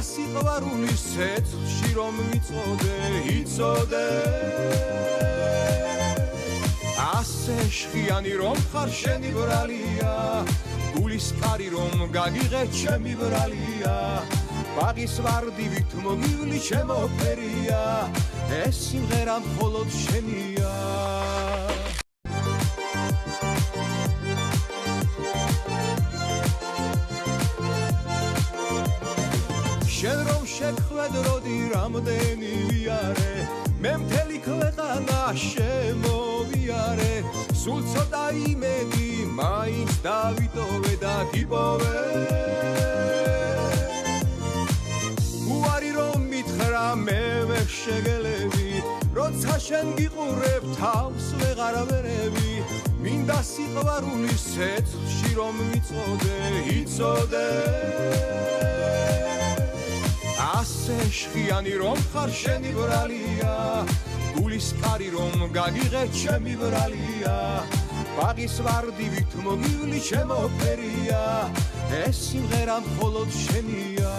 სიყვარულის ცეცხლში რომ მიწოდე იცოდე ასე შხიანი რომ ხარ შენი ბრალია გულის კარი რომ გაგიღე ჩემი ბრალია ბაღის ვარდივით მოგივლი ჩემო ფერია ეს სიმღერა მხოლოდ შენია შენ რომ შეხვედროდი რამდენი ვიარე მე მთელი ქვეყანა შემოვიარე სულ ცოტა იმედი მაინც დავიტოვე და გიპოვე უარი რომ მითხრა მე ვერ შეგელები როცა შენ გიყურებ თავს ვეღარ ვერები მინდა სიყვარულის ცეცხლში რომ მიწოდე იცოდე ასე შხიანი რომ ხარ შენი ბრალია გულის კარი რომ გაგიღე ჩემი ბრალია ბაღის ვარდივით მოგივლი ჩემო ფერია ეს სიმღერა მხოლოდ შენია